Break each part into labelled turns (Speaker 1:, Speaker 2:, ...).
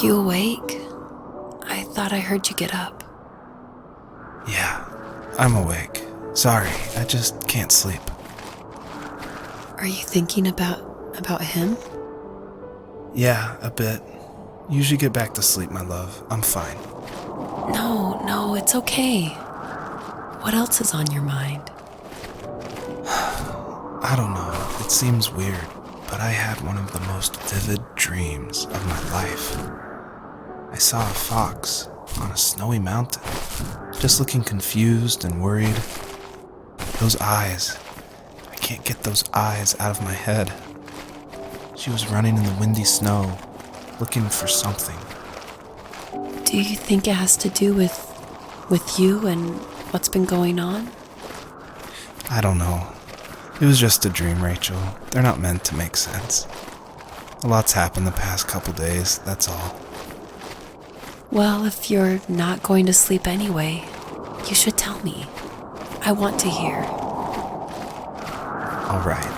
Speaker 1: you awake? I thought I heard you get up.
Speaker 2: Yeah, I'm awake. Sorry, I just can't sleep.
Speaker 1: Are you thinking about him?
Speaker 2: Yeah, a bit. Usually get back to sleep, my love. I'm fine.
Speaker 1: No, it's okay. What else is on your mind?
Speaker 2: I don't know, it seems weird, but I had one of the most vivid dreams of my life. I saw a fox on a snowy mountain, just looking confused and worried. Those eyes, I can't get those eyes out of my head. She was running in the windy snow, looking for something.
Speaker 1: Do you think it has to do with you and what's been going on?
Speaker 2: I don't know. It was just a dream, Rachel. They're not meant to make sense. A lot's happened the past couple days, that's all.
Speaker 1: Well, if you're not going to sleep anyway, you should tell me. I want to hear.
Speaker 2: All right.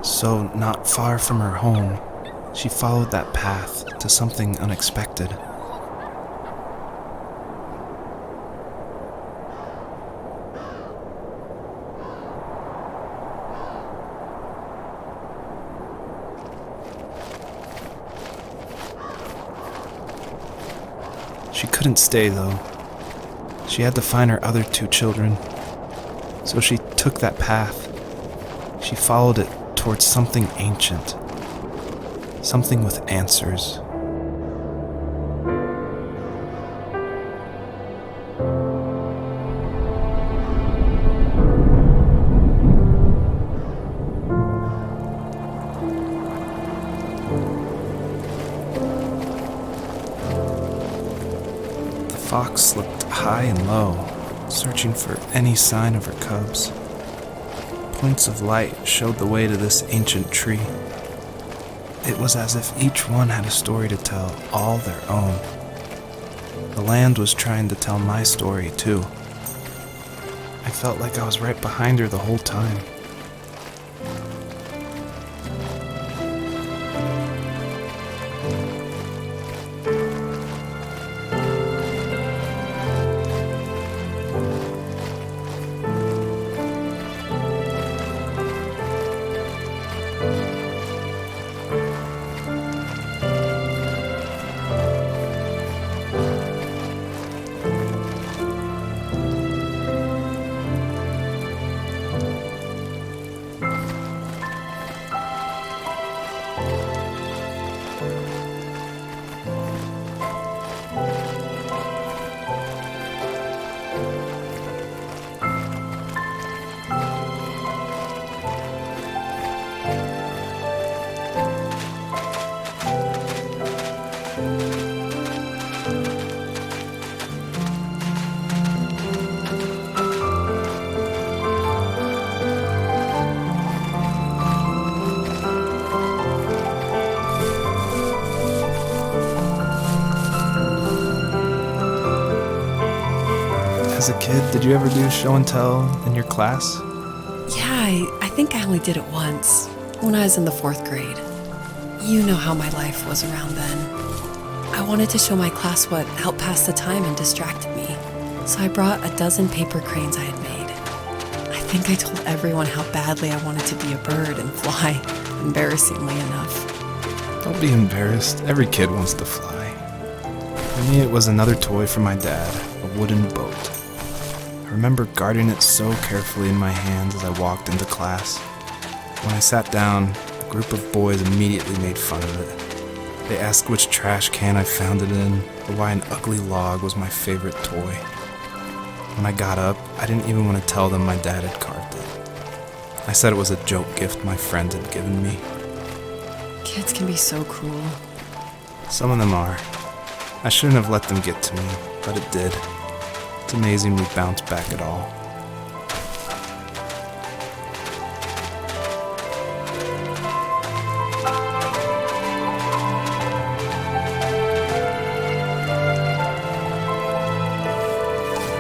Speaker 2: So, not far from her home, she followed that path to something unexpected. She couldn't stay, though. She had to find her other 2 children. So she took that path. She followed it towards something ancient, something with answers. The fox looked high and low, searching for any sign of her cubs. Points of light showed the way to this ancient tree. It was as if each one had a story to tell, all their own. The land was trying to tell my story, too. I felt like I was right behind her the whole time. As a kid, did you ever do show and tell in your class?
Speaker 1: Yeah, I think I only did it once, when I was in the 4th grade. You know how my life was around then. I wanted to show my class what helped pass the time and distracted me, so I brought a dozen paper cranes I had made. I think I told everyone how badly I wanted to be a bird and fly, embarrassingly enough.
Speaker 2: Don't be embarrassed. Every kid wants to fly. For me, it was another toy from my dad, a wooden boat. I remember guarding it so carefully in my hands as I walked into class. When I sat down, I A group of boys immediately made fun of it. They asked which trash can I found it in, or why an ugly log was my favorite toy. When I got up, I didn't even want to tell them my dad had carved it. I said it was a joke gift my friend had given me.
Speaker 1: Kids can be so cruel.
Speaker 2: Some of them are. I shouldn't have let them get to me, but it did. It's amazing we bounced back at all.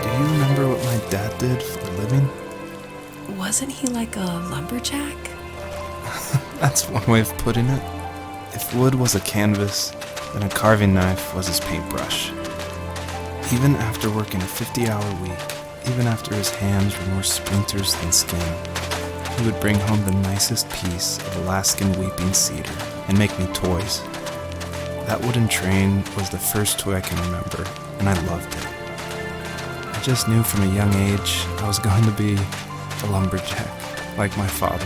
Speaker 2: Do you remember what my dad did for a living?
Speaker 1: Wasn't he like a lumberjack?
Speaker 2: That's one way of putting it. If wood was a canvas, then a carving knife was his paintbrush. Even after working a 50-hour week, even after his hands were more splinters than skin, he would bring home the nicest piece of Alaskan weeping cedar and make me toys. That wooden train was the first toy I can remember, and I loved it. I just knew from a young age I was going to be a lumberjack, like my father.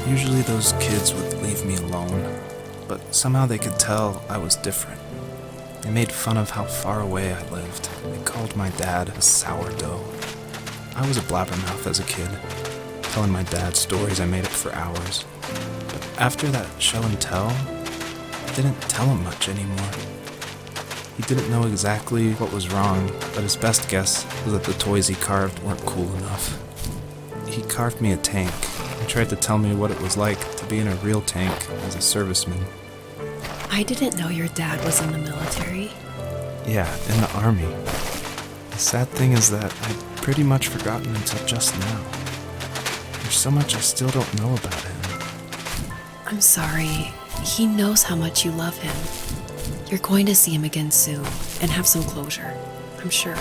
Speaker 2: Usually those kids would leave me alone, but somehow they could tell I was different. They made fun of how far away I lived. They called my dad a sourdough. I was a blabbermouth as a kid, telling my dad stories I made up for hours. But after that show and tell, I didn't tell him much anymore. He didn't know exactly what was wrong, but his best guess was that the toys he carved weren't cool enough. He carved me a tank and tried to tell me what it was like to be in a real tank as a serviceman.
Speaker 1: I didn't know your dad was in the military.
Speaker 2: Yeah, in the army. The sad thing is that I'd pretty much forgotten until just now. There's so much I still don't know about him.
Speaker 1: I'm sorry. He knows how much you love him. You're going to see him again soon and have some closure, I'm sure.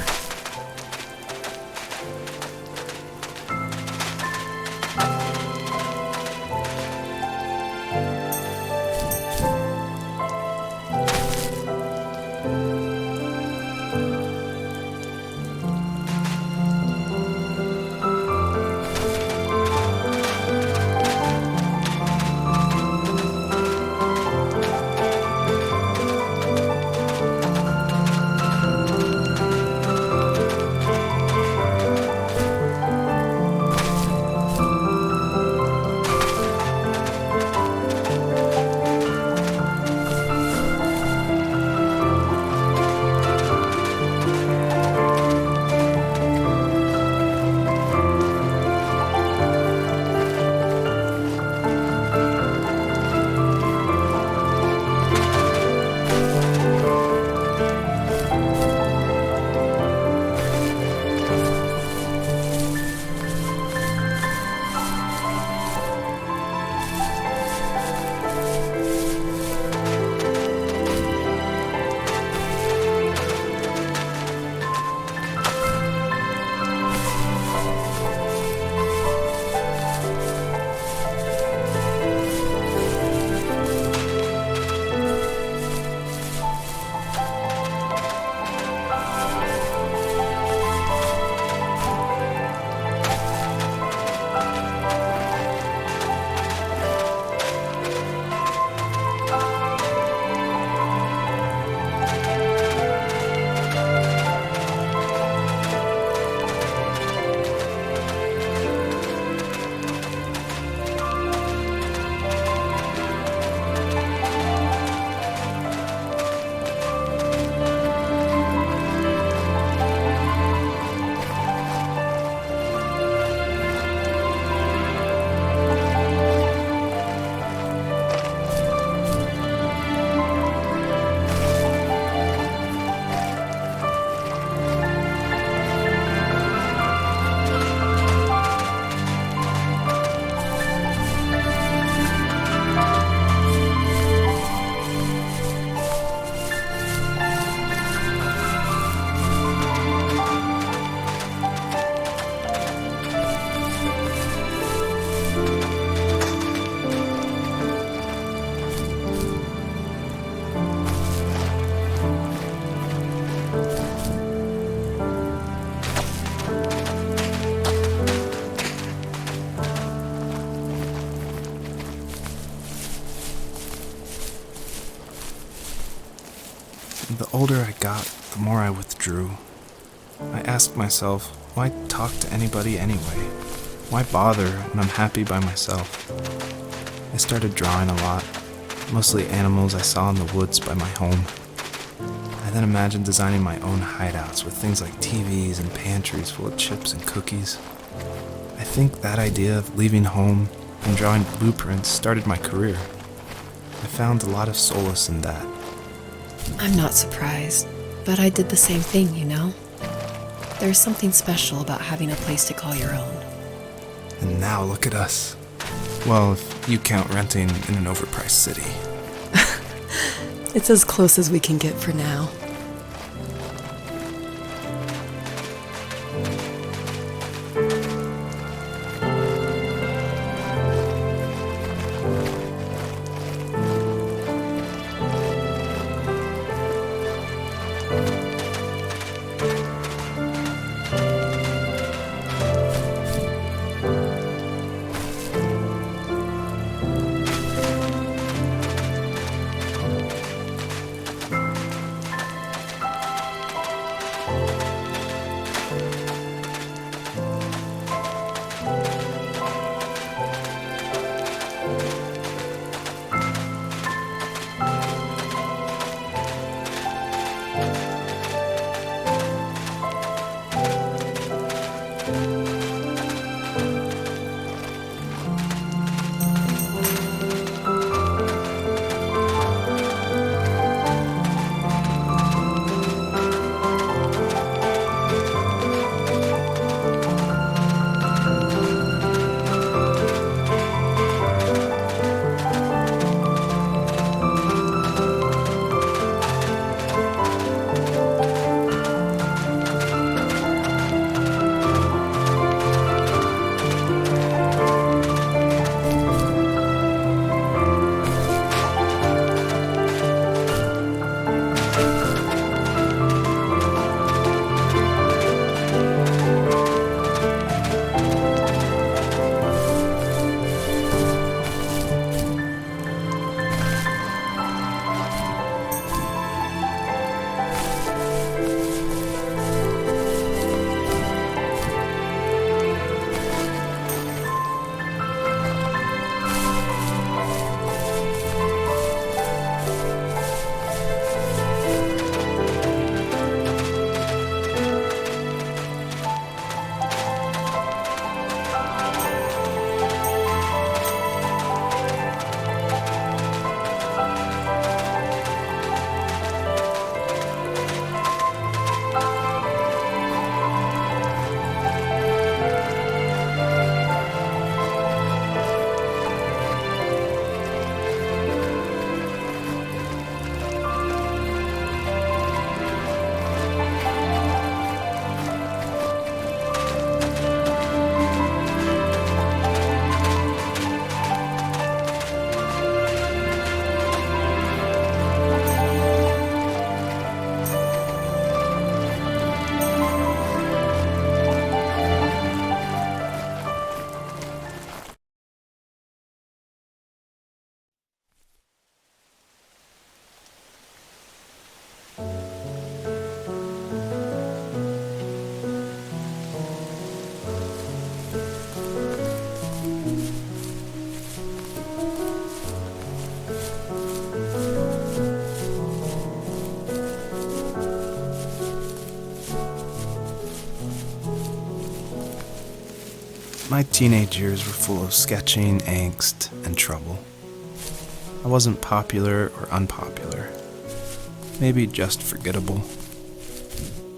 Speaker 2: The older I got, the more I withdrew. I asked myself, why talk to anybody anyway? Why bother when I'm happy by myself? I started drawing a lot, mostly animals I saw in the woods by my home. I then imagined designing my own hideouts with things like TVs and pantries full of chips and cookies. I think that idea of leaving home and drawing blueprints started my career. I found a lot of solace in that.
Speaker 1: I'm not surprised, but I did the same thing, you know? There's something special about having a place to call your own.
Speaker 2: And now look at us. Well, if you count renting in an overpriced city.
Speaker 1: It's as close as we can get for now.
Speaker 2: My teenage years were full of sketching, angst, and trouble. I wasn't popular or unpopular. Maybe just forgettable.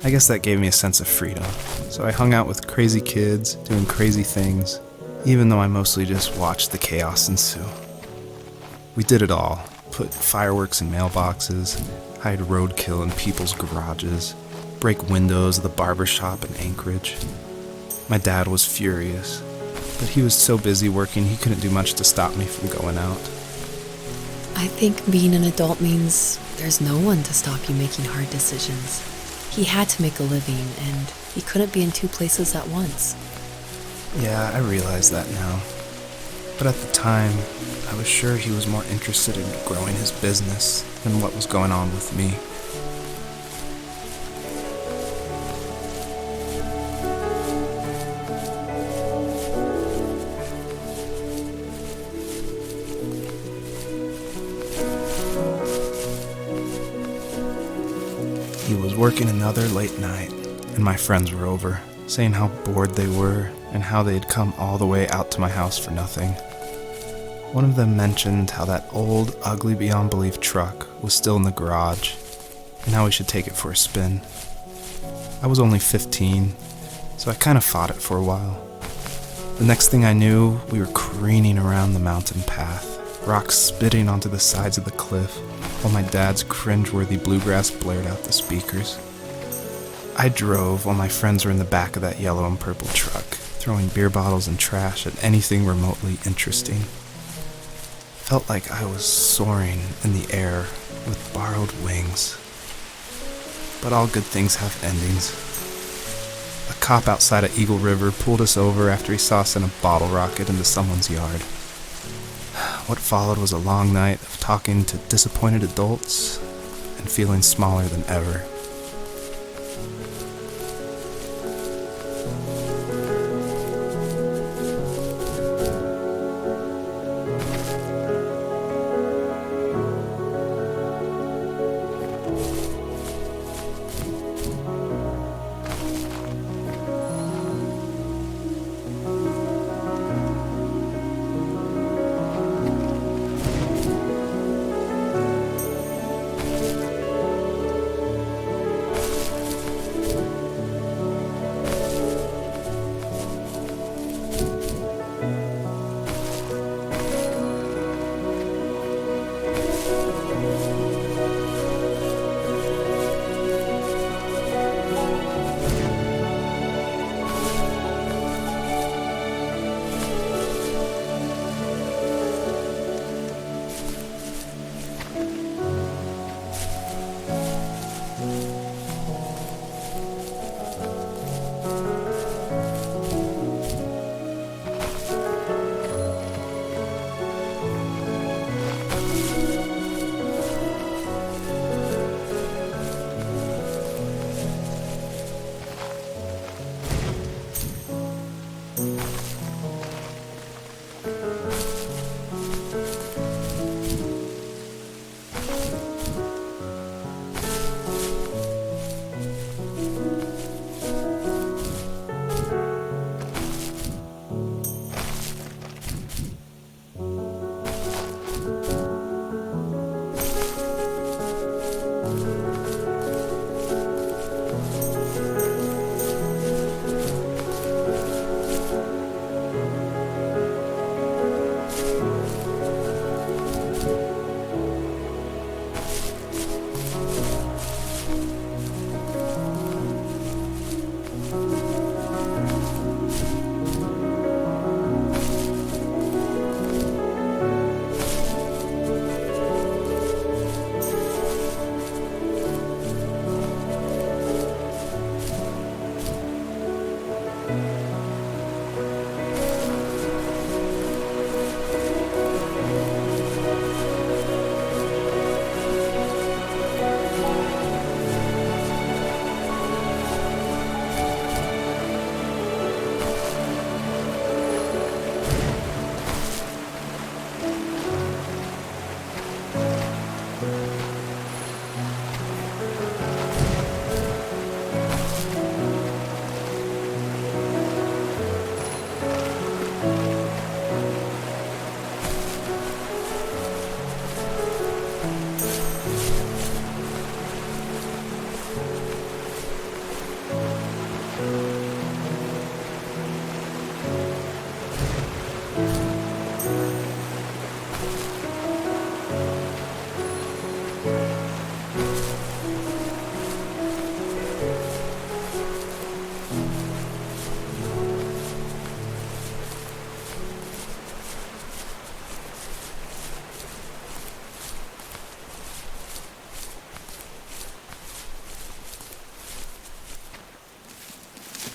Speaker 2: I guess that gave me a sense of freedom, so I hung out with crazy kids, doing crazy things, even though I mostly just watched the chaos ensue. We did it all. Put fireworks in mailboxes, hide roadkill in people's garages, break windows of the barber shop in Anchorage. My dad was furious, but he was so busy working he couldn't do much to stop me from going out.
Speaker 1: I think being an adult means there's no one to stop you making hard decisions. He had to make a living, and he couldn't be in two places at once.
Speaker 2: Yeah, I realize that now. But at the time, I was sure he was more interested in growing his business than what was going on with me. He was working another late night, and my friends were over, saying how bored they were and how they had come all the way out to my house for nothing. One of them mentioned how that old, ugly beyond belief truck was still in the garage, and how we should take it for a spin. I was only 15, so I kind of fought it for a while. The next thing I knew, we were careening around the mountain path, rocks spitting onto the sides of the cliff, while my dad's cringeworthy bluegrass blared out the speakers. I drove while my friends were in the back of that yellow and purple truck, throwing beer bottles and trash at anything remotely interesting. Felt like I was soaring in the air with borrowed wings. But all good things have endings. A cop outside of Eagle River pulled us over after he saw us send a bottle rocket into someone's yard. What followed was a long night of talking to disappointed adults and feeling smaller than ever.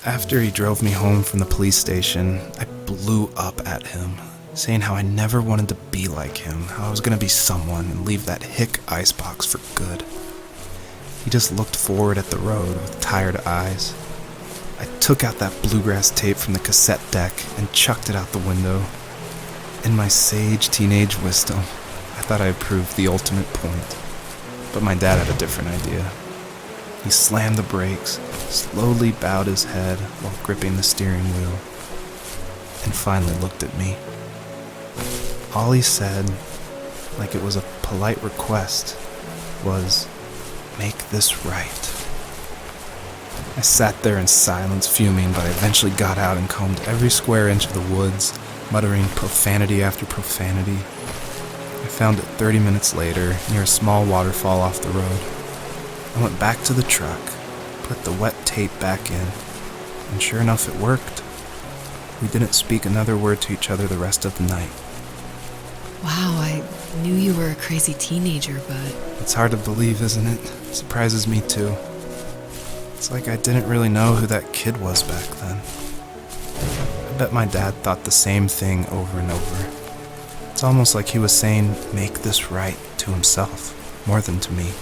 Speaker 2: After he drove me home from the police station, I blew up at him, saying how I never wanted to be like him, how I was going to be someone and leave that hick icebox for good. He just looked forward at the road with tired eyes. I took out that bluegrass tape from the cassette deck and chucked it out the window. In my sage teenage wisdom, I thought I had proved the ultimate point. But my dad had a different idea. He slammed the brakes, slowly bowed his head while gripping the steering wheel, and finally looked at me. All he said, like it was a polite request, was, "Make this right." I sat there in silence, fuming, but I eventually got out and combed every square inch of the woods, muttering profanity after profanity. I found it 30 minutes later, near a small waterfall off the road. I went back to the truck, put the wet tape back in, and sure enough, it worked. We didn't speak another word to each other the rest of the night.
Speaker 1: Wow, I knew you were a crazy teenager, but
Speaker 2: It's hard to believe, isn't it? Surprises me too. It's like I didn't really know who that kid was back then. I bet my dad thought the same thing over and over. It's almost like he was saying, "Make this right," to himself, more than to me.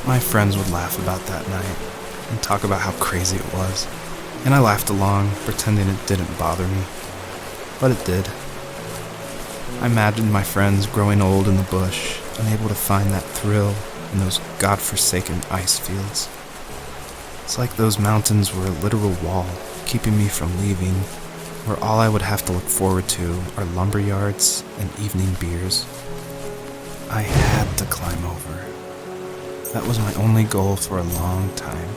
Speaker 2: My friends would laugh about that night and talk about how crazy it was, and I laughed along, pretending it didn't bother me. But it did. I imagined my friends growing old in the bush, unable to find that thrill in those godforsaken ice fields. It's like those mountains were a literal wall, keeping me from leaving, where all I would have to look forward to are lumber yards and evening beers. I had to climb over. That was my only goal for a long time.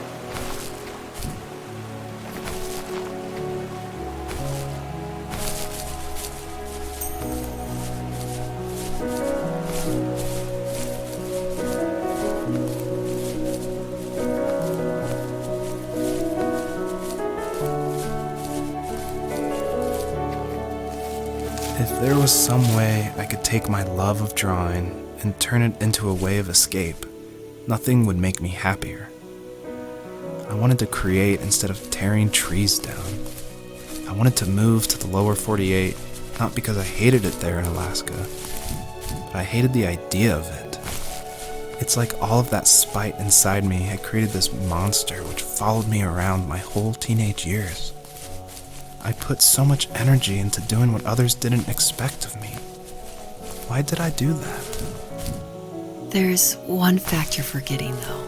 Speaker 2: If there was some way I could take my love of drawing and turn it into a way of escape, nothing would make me happier. I wanted to create instead of tearing trees down. I wanted to move to the lower 48, not because I hated it there in Alaska, but I hated the idea of it. It's like all of that spite inside me had created this monster which followed me around my whole teenage years. I put so much energy into doing what others didn't expect of me. Why did I do that?
Speaker 1: There's one fact you're forgetting, though.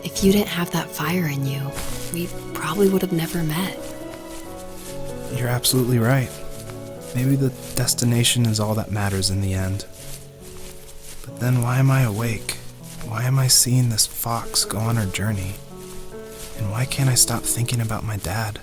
Speaker 1: If you didn't have that fire in you, we probably would have never met.
Speaker 2: You're absolutely right. Maybe the destination is all that matters in the end. But then why am I awake? Why am I seeing this fox go on her journey? And why can't I stop thinking about my dad?